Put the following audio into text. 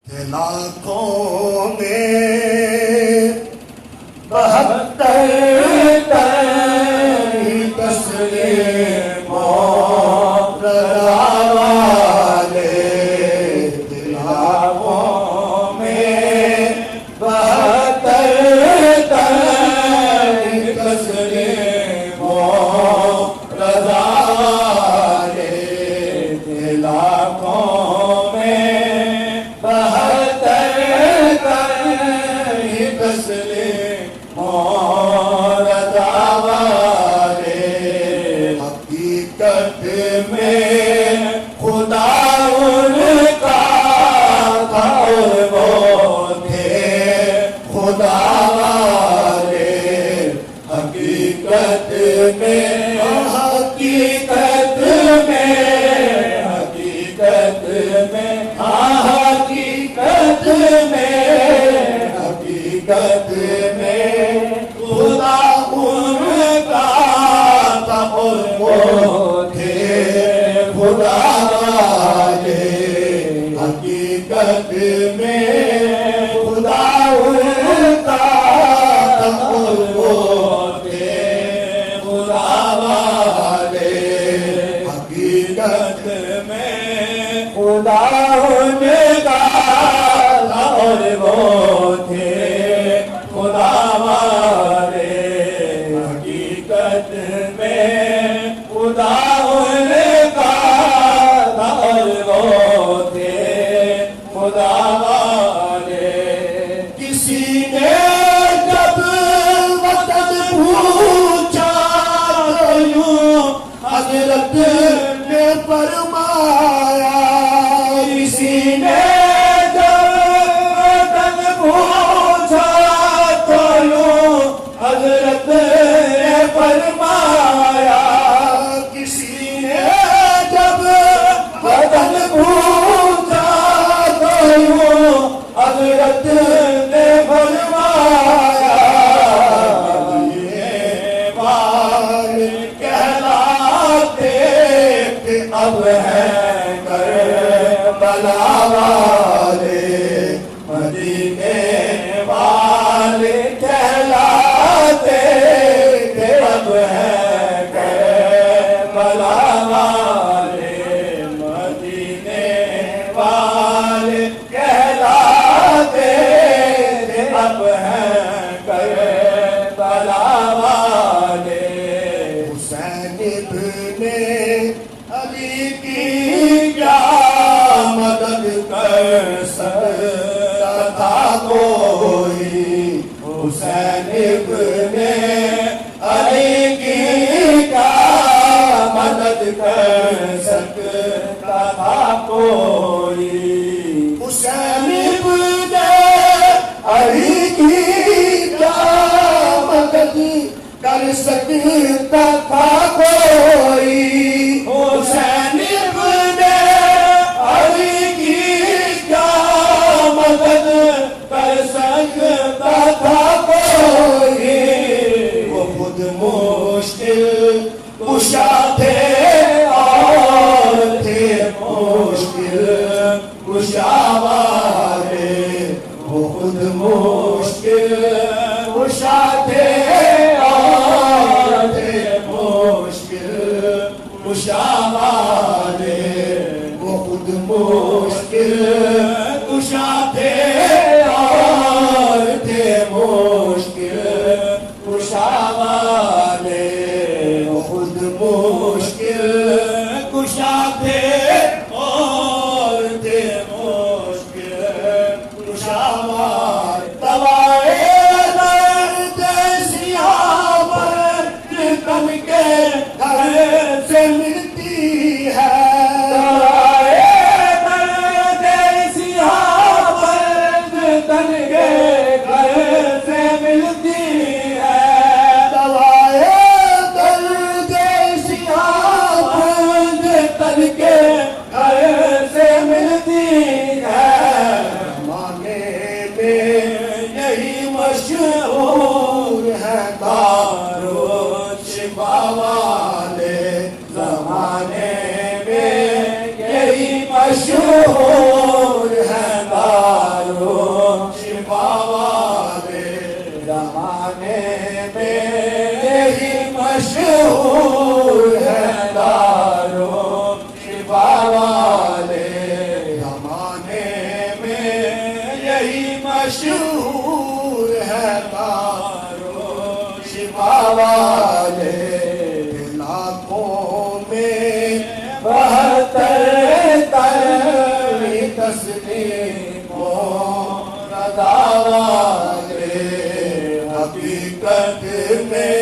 लाखों में 72 तस्लीमों रज़ा वाले, लाखों में 72 तस्लीमों रज़ा वाले, लाखों में 72 तस्लीमों रज़ा वाले। हकीकत में खुदा उनका था और वो थे खुदा वाले। हकीकत में हकीकत में हकीकत में हकीकत में हकीकत में खुदा उनका था और वो थे खुदा वाले। हकीकत में खुदा उनका था और वो थे खुदा वाले। हकीकत में खुदा उनका था और वो थे खुदा वाले। हकीकत में खुदा उनका था और वो थे खुदा वाले। किसी ने जब वतन पूछा तो यूं हज़रत ने फरमाया। किसी ने जब वतन पूछा तो यूं हज़रत ने फरमाया। किसी ने जब वतन पूछा तो यूं हज़रत ने फरमाया। ये बार कहलाते थे अब हैं करबला वाले। मदीने वाले कहलाते थे अब हैं करबला वाले। मदीने वाले कहलाते थे अब हैं करबला वाले। हुसैन इब्ने अली की क्या मदद कर सकता था कोई। हुसैन इब्ने अली की क्या मदद कर सकता था कोई। हुसैन इब्ने अली की क्या मदद कर सकता था कोई। हुसैन इब्ने अली की क्या मदद कर सकता था कोई। वो खुद मुश्किल कुशा थे और थे मुश्किल कुशा वाले। वो खुद मुश्किल कुशा थे और थे मुश्किल कुशा वाले। वो खुद मुश्किल कुशा थे और थे मुश्किल कुशा वाले। वो खुद मुश्किल कुशा थे और थे मुश्किल कुशा वाले। दवाए दर्द सियाह पर कम के घर से मिलती है। दवाए दर्द सियाह पर मशहूर है कारो शिफा वाले लाखों में 72 तस्लीमों रज़ा वाले हकीकत में